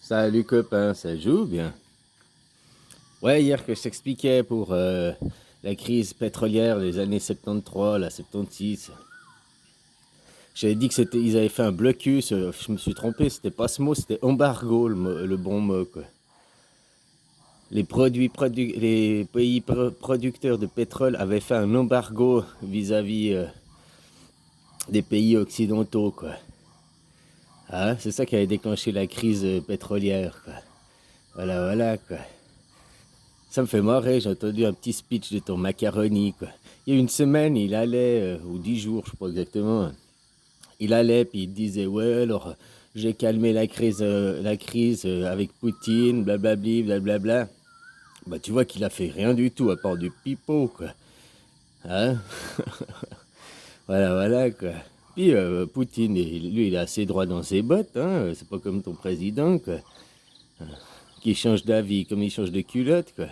Salut copain, ça joue bien? Ouais, hier que je t'expliquais pour la crise pétrolière des années 73, la 76, j'avais dit que c'était, ils avaient fait un blocus, je me suis trompé, c'était pas ce mot, c'était embargo le bon mot quoi. Les pays producteurs de pétrole avaient fait un embargo vis-à-vis des pays occidentaux quoi. Ah, c'est ça qui avait déclenché la crise pétrolière quoi. Voilà quoi. Ça me fait marrer, j'ai entendu un petit speech de ton macaroni, quoi. Il y a une semaine, il allait, ou 10 jours, je sais pas exactement, il allait, puis il disait, ouais, alors, j'ai calmé la crise avec Poutine, blablabli, blablabla. Bah, tu vois qu'il a fait rien du tout, à part du pipeau, quoi. Hein? Voilà, quoi. Puis, Poutine, lui, il a assez droit dans ses bottes, hein. C'est pas comme ton président, quoi. Qui change d'avis comme il change de culotte, quoi.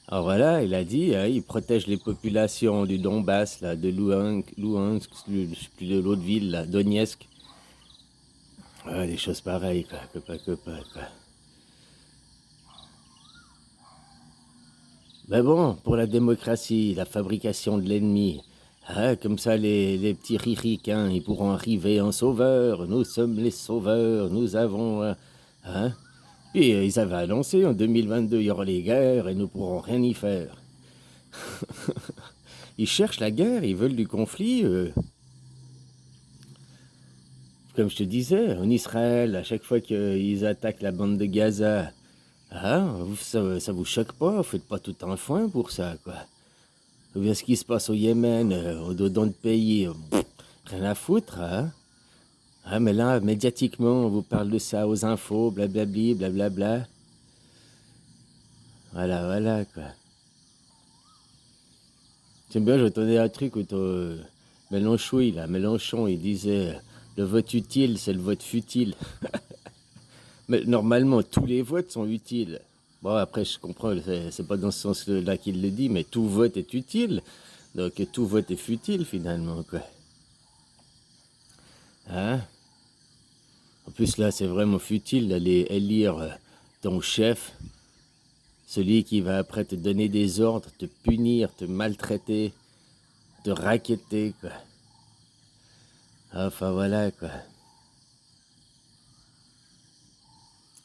Alors voilà, il a dit, hein, il protège les populations du Donbass, là, de Louhansk, je sais plus de l'autre ville, là, Donetsk. Ouais, des choses pareilles, quoi, quoi. Mais bon, pour la démocratie, la fabrication de l'ennemi, hein, comme ça les petits riricains, ils pourront arriver en sauveurs, nous sommes les sauveurs, nous avons... hein. Puis ils avaient annoncé, en 2022, il y aura les guerres et nous pourrons rien y faire. Ils cherchent la guerre, ils veulent du conflit. Comme je te disais, en Israël, à chaque fois qu'ils attaquent la bande de Gaza, hein, ça vous choque pas, faites pas tout un foin pour ça, quoi. Ou bien ce qui se passe au Yémen, au-dedans de pays, rien à foutre, hein. Ah, mais là, médiatiquement, on vous parle de ça aux infos, blablabli, blablabla. Voilà, quoi. J'aime bien, j'entendais un truc où Mélenchon, il disait, le vote utile, c'est le vote futile. Mais normalement, tous les votes sont utiles. Bon, après, je comprends, c'est pas dans ce sens-là qu'il le dit, mais tout vote est utile. Donc, tout vote est futile, finalement, quoi. Hein? En plus, là, c'est vraiment futile d'aller élire ton chef, celui qui va après te donner des ordres, te punir, te maltraiter, te racketter, quoi. Enfin, voilà, quoi.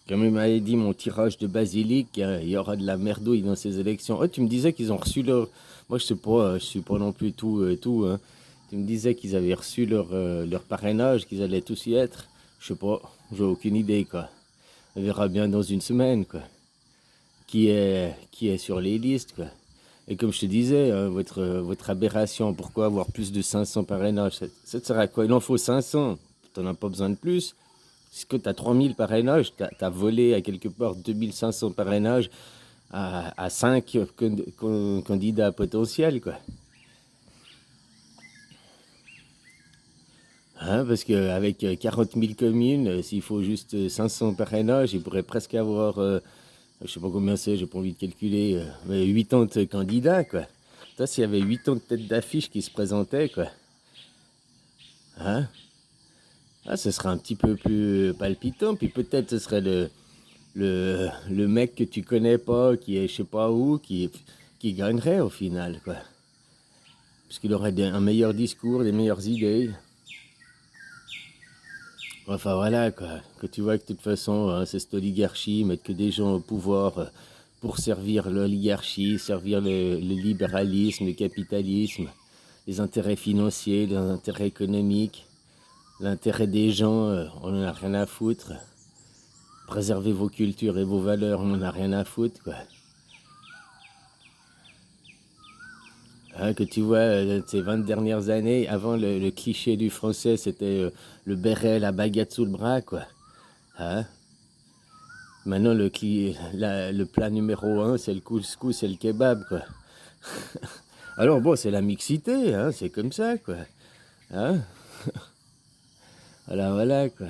Comme il m'avait dit mon tirage de basilic, il y aura de la merdouille dans ces élections. Oh, tu me disais qu'ils ont reçu leur... Moi, je sais pas, je suis pas non plus tout, hein. Tu me disais qu'ils avaient reçu leur parrainage, qu'ils allaient tous y être. Je sais pas, j'ai aucune idée, quoi. On verra bien dans une semaine, quoi. Qui est sur les listes, quoi. Et comme je te disais, hein, votre aberration, pourquoi avoir plus de 500 parrainages? Ça te sert à quoi? Il en faut 500. T'en as pas besoin de plus. Si tu as 3000 parrainages, tu as volé à quelque part 2500 parrainages à 5 candidats potentiels, quoi. Hein, parce qu'avec 40 000 communes, s'il faut juste 500 parrainages, il pourrait presque avoir, je sais pas combien c'est, j'ai pas envie de calculer, mais 80 candidats, quoi. Toi, s'il y avait 80 têtes d'affiche qui se présentaient, quoi. Hein? Ah, ce serait un petit peu plus palpitant, puis peut-être ce serait le mec que tu connais pas, qui est je sais pas où, qui gagnerait au final, quoi. Parce qu'il aurait un meilleur discours, des meilleures idées. Enfin voilà, quoi. Que tu vois que de toute façon, hein, c'est cette oligarchie, mettre que des gens au pouvoir pour servir l'oligarchie, servir le libéralisme, le capitalisme, les intérêts financiers, les intérêts économiques, l'intérêt des gens, on n'en a rien à foutre. Préservez vos cultures et vos valeurs, on n'en a rien à foutre, quoi. Hein, que tu vois, ces 20 dernières années, avant le cliché du français, c'était le béret, la baguette sous le bras, quoi. Hein? Maintenant, le plat numéro un, c'est le couscous et le kebab, quoi. Alors bon, c'est la mixité, hein, c'est comme ça, quoi. Hein? Voilà, quoi.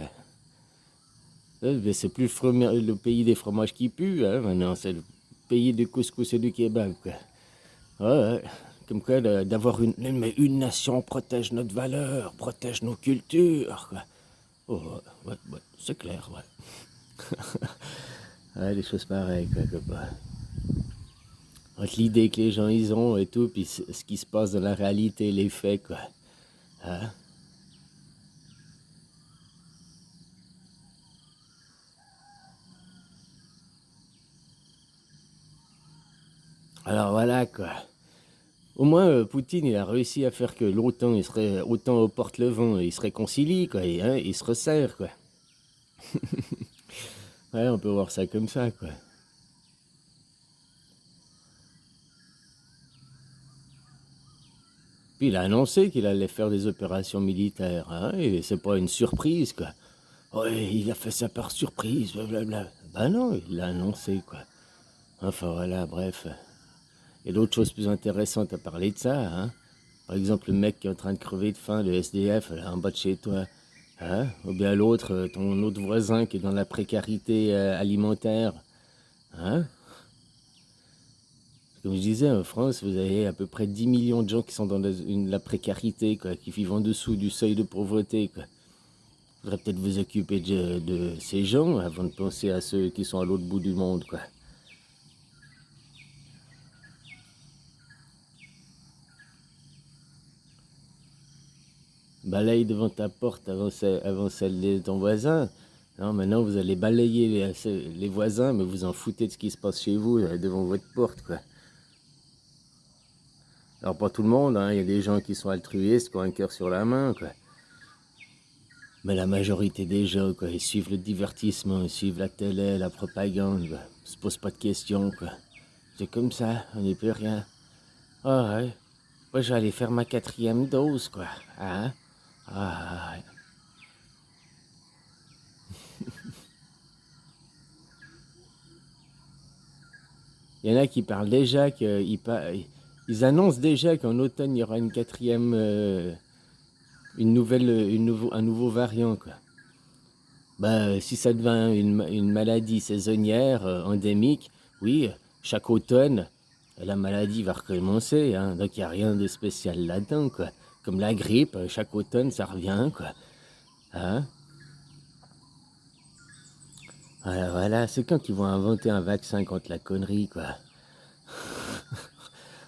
Mais c'est plus le pays des fromages qui pue, hein, maintenant, c'est le pays du couscous et du kebab, quoi. Ouais. Comme quoi, d'avoir mais une nation protège notre valeur, protège nos cultures, quoi. Oh, ouais, c'est clair, ouais. Ouais, des choses pareilles, quoi, entre l'idée que les gens ils ont et tout, puis ce qui se passe dans la réalité, les faits, quoi. Hein? Alors voilà, quoi. Au moins, Poutine, il a réussi à faire que l'OTAN, autant au porte-le-vent, il se réconcilie, quoi, et hein, il se resserre, quoi. Ouais, on peut voir ça comme ça, quoi. Puis il a annoncé qu'il allait faire des opérations militaires, hein, et c'est pas une surprise, quoi. Ouais, il a fait ça par surprise, blablabla. Ben non, il l'a annoncé, quoi. Enfin voilà, bref. Il y a d'autres choses plus intéressantes à parler de ça, hein. Par exemple, le mec qui est en train de crever de faim, le SDF, là, en bas de chez toi. Hein? Ou bien l'autre, ton autre voisin qui est dans la précarité alimentaire. Hein? Comme je disais, en France, vous avez à peu près 10 millions de gens qui sont dans la précarité, quoi, qui vivent en dessous du seuil de pauvreté, quoi. Il faudrait peut-être vous occuper de ces gens avant de penser à ceux qui sont à l'autre bout du monde, quoi. Balaye devant ta porte avant celle de ton voisin. Non, maintenant vous allez balayer les voisins, mais vous en foutez de ce qui se passe chez vous, devant votre porte, quoi. Alors pas tout le monde, hein, il y a des gens qui sont altruistes, qui ont un cœur sur la main, quoi. Mais la majorité des gens, quoi, ils suivent le divertissement, ils suivent la télé, la propagande, quoi. Ils se posent pas de questions, quoi. C'est comme ça, on n'y peut rien. Ah ouais, moi je vais aller faire ma 4e dose, quoi. Hein? Ah ouais. Il y en a qui parlent déjà, ils annoncent déjà qu'en automne il y aura une 4e, un nouveau variant, quoi. Bah, si ça devient une maladie saisonnière, endémique, oui, chaque automne, la maladie va recommencer, hein, donc il n'y a rien de spécial là-dedans, quoi. Comme la grippe, chaque automne, ça revient, quoi. Hein? Voilà, voilà, c'est quand qu'ils vont inventer un vaccin contre la connerie, quoi.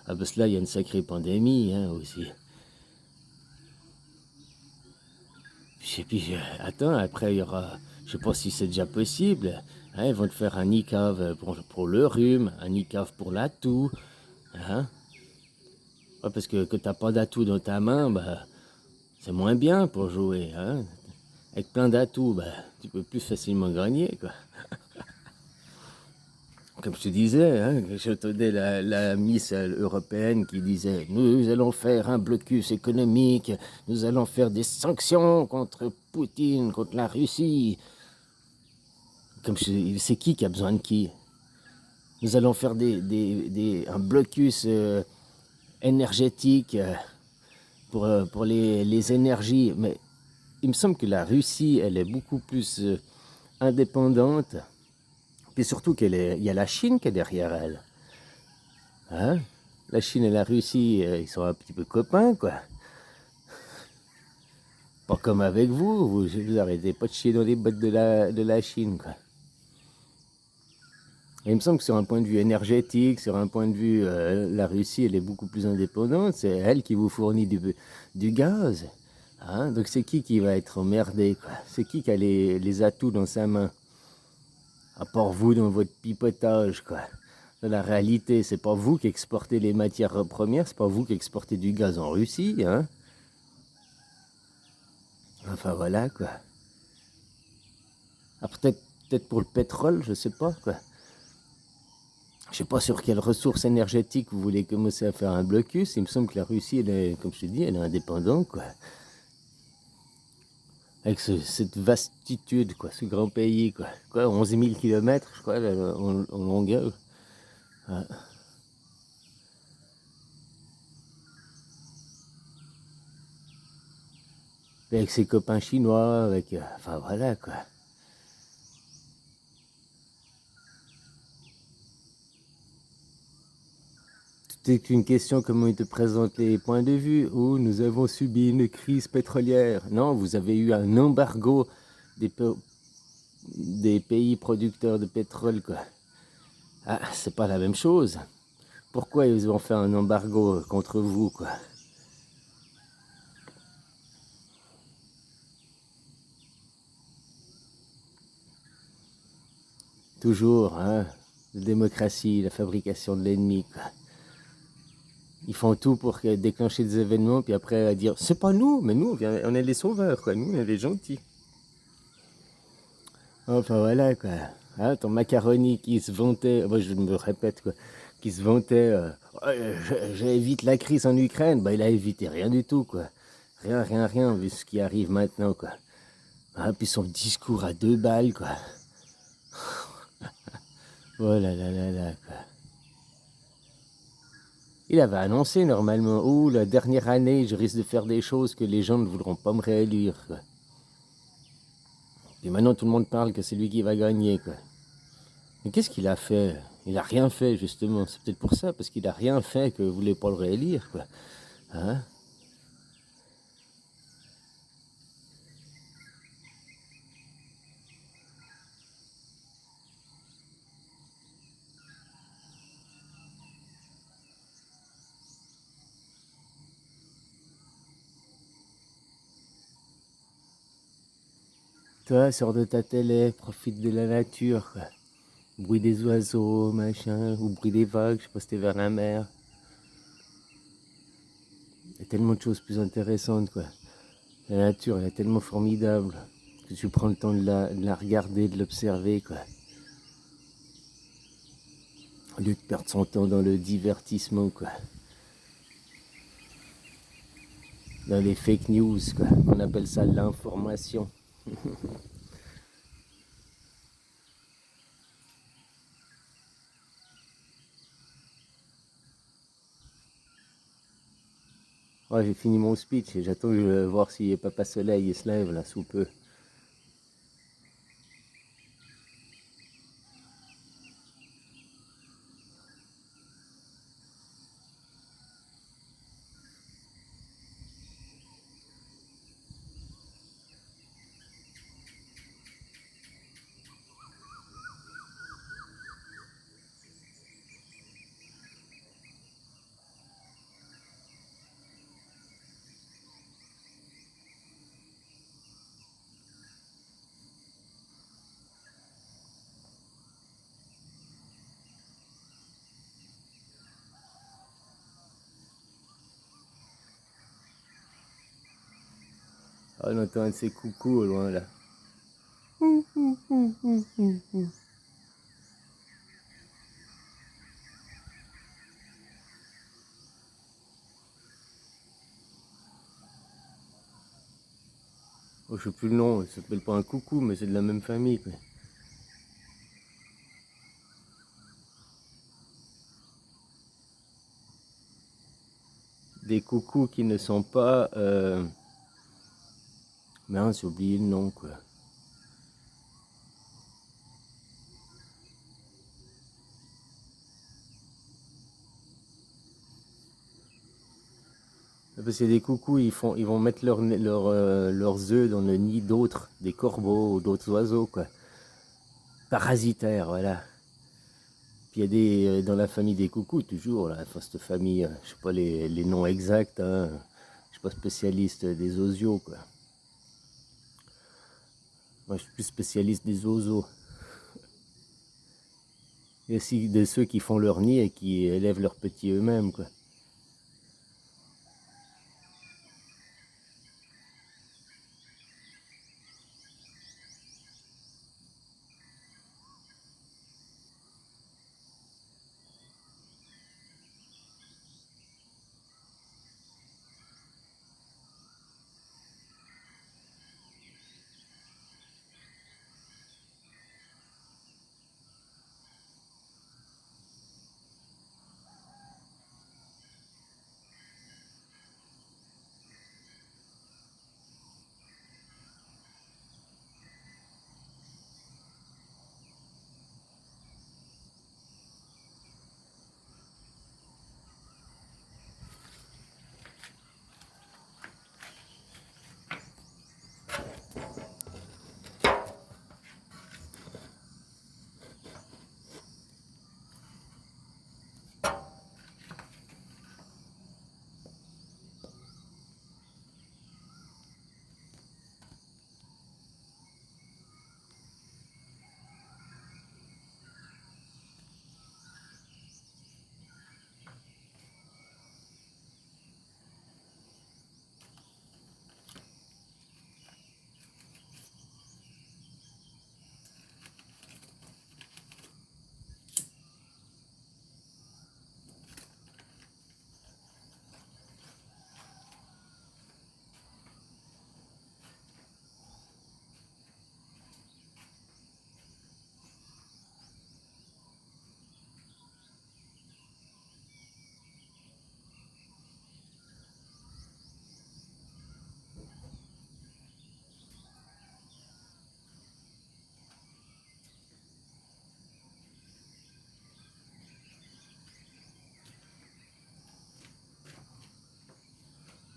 Ah, parce que là, il y a une sacrée pandémie, hein, aussi. Puis, attends, après, il y aura, je sais pas si c'est déjà possible, hein, ils vont te faire un ICAV pour le rhume, un ICAV pour la toux, hein. Ouais, parce que t'as pas d'atouts dans ta main, bah, c'est moins bien pour jouer, hein. Avec plein d'atouts, bah, tu peux plus facilement gagner, quoi. Comme je te disais, hein, j'entendais la Miss européenne qui disait: nous allons faire un blocus économique, nous allons faire des sanctions contre Poutine, contre la Russie. C'est qui a besoin de qui? Nous allons faire un blocus énergétique pour les énergies. Mais il me semble que la Russie, elle est beaucoup plus indépendante. Puis surtout il y a la Chine qui est derrière elle. Hein? La Chine et la Russie, ils sont un petit peu copains, quoi. Pas comme avec vous, vous arrêtez pas de chier dans les bottes de la Chine, quoi. Et il me semble que sur un point de vue énergétique, sur un point de vue, la Russie, elle est beaucoup plus indépendante. C'est elle qui vous fournit du gaz. Hein? Donc c'est qui va être emmerdé, quoi? C'est qui a les atouts dans sa main? À part vous dans votre pipotage, quoi. Dans la réalité, c'est pas vous qui exportez les matières premières, c'est pas vous qui exportez du gaz en Russie, hein. Enfin voilà, quoi. Ah, peut-être pour le pétrole, je sais pas, quoi. Je sais pas sur quelles ressources énergétiques vous voulez commencer à faire un blocus. Il me semble que la Russie, elle est, comme je te dis, elle est indépendante, quoi. Avec cette vastitude, quoi, ce grand pays, quoi, 11 000 kilomètres, je crois, en longueur. Ouais. Avec ses copains chinois, enfin voilà, quoi. Tout est une question comment ils te présentent les points de vue. Oh, nous avons subi une crise pétrolière. Non, vous avez eu un embargo des, des pays producteurs de pétrole, quoi. Ah, c'est pas la même chose. Pourquoi ils ont fait un embargo contre vous, quoi? Toujours, hein, la démocratie, la fabrication de l'ennemi, quoi. Ils font tout pour déclencher des événements, puis après dire c'est pas nous, mais nous on est les sauveurs, quoi. Nous on est les gentils. Enfin voilà, quoi. Hein, ton macaroni qui se vantait, moi je me répète, quoi, qui se vantait, ouais, j'évite la crise en Ukraine, bah il a évité rien du tout, quoi. Rien, rien, rien, vu ce qui arrive maintenant, quoi. Hein, puis son discours à 2 balles, quoi. Oh là là là là, quoi. Il avait annoncé normalement, oh, la dernière année, je risque de faire des choses que les gens ne voudront pas me réélire, quoi. Et maintenant, tout le monde parle que c'est lui qui va gagner, quoi. Mais qu'est-ce qu'il a fait? Il a rien fait, justement. C'est peut-être pour ça, parce qu'il a rien fait que vous voulez pas le réélire, quoi. Hein? Toi, sors de ta télé, profite de la nature, quoi. Bruit des oiseaux, machin, ou bruit des vagues, je sais pas si t'es vers la mer. Il y a tellement de choses plus intéressantes, quoi. La nature, elle est tellement formidable que tu prends le temps de la regarder, de l'observer, quoi. Au lieu de perdre son temps dans le divertissement, quoi. Dans les fake news, quoi. On appelle ça l'information. Ouais, j'ai fini mon speech et j'attends de voir si Papa Soleil il se lève là sous peu. Ah, on entend un de ces coucous au loin là. Oh, je sais plus le nom, ça s'appelle pas un coucou, mais c'est de la même famille, quoi. Des coucous qui ne sont pas. Mince, j'ai oublié le nom, quoi. Parce que des coucous, ils vont mettre leurs œufs dans le nid d'autres, des corbeaux ou d'autres oiseaux, quoi. Parasitaires, voilà. Puis il y a dans la famille des coucous, toujours, là, enfin, cette famille, je sais pas les noms exacts, hein, je suis pas spécialiste des osios, quoi. Moi, je suis plus spécialiste des oiseaux. Et aussi de ceux qui font leur nid et qui élèvent leurs petits eux-mêmes, quoi.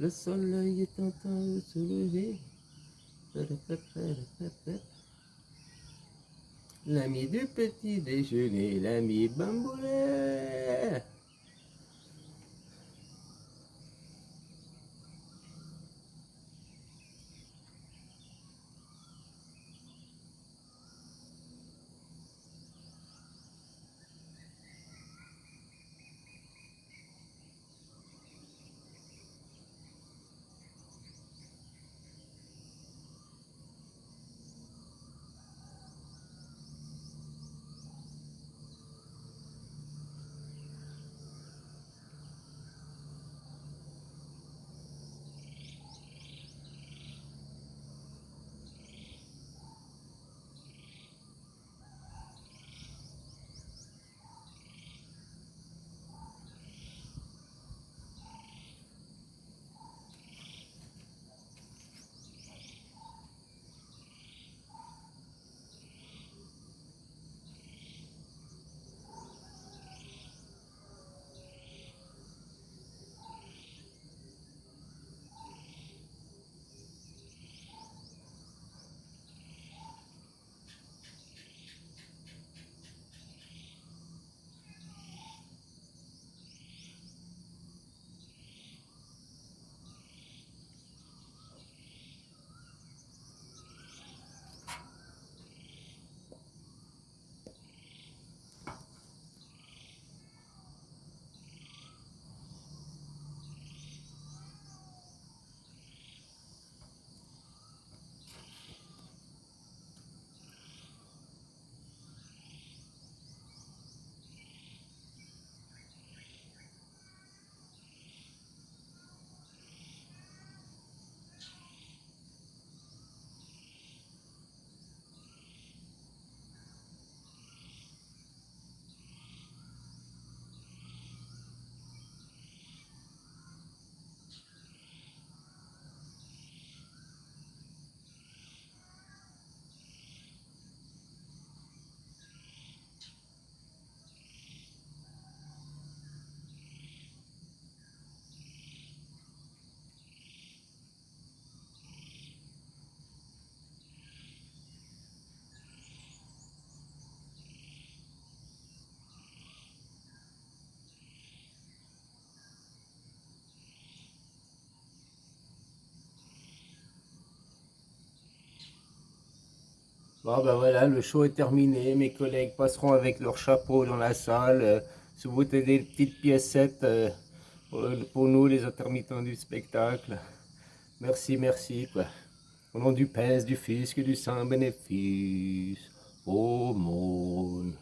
Le soleil est en train de se lever. L'ami du petit déjeuner, l'ami bamboulet. Bon ben voilà, le show est terminé. Mes collègues passeront avec leur chapeau dans la salle, se botter des petites piécettes pour nous, les intermittents du spectacle. Merci, merci, quoi. Au nom du Père, du Fils et du Saint bénéfice. Aumône.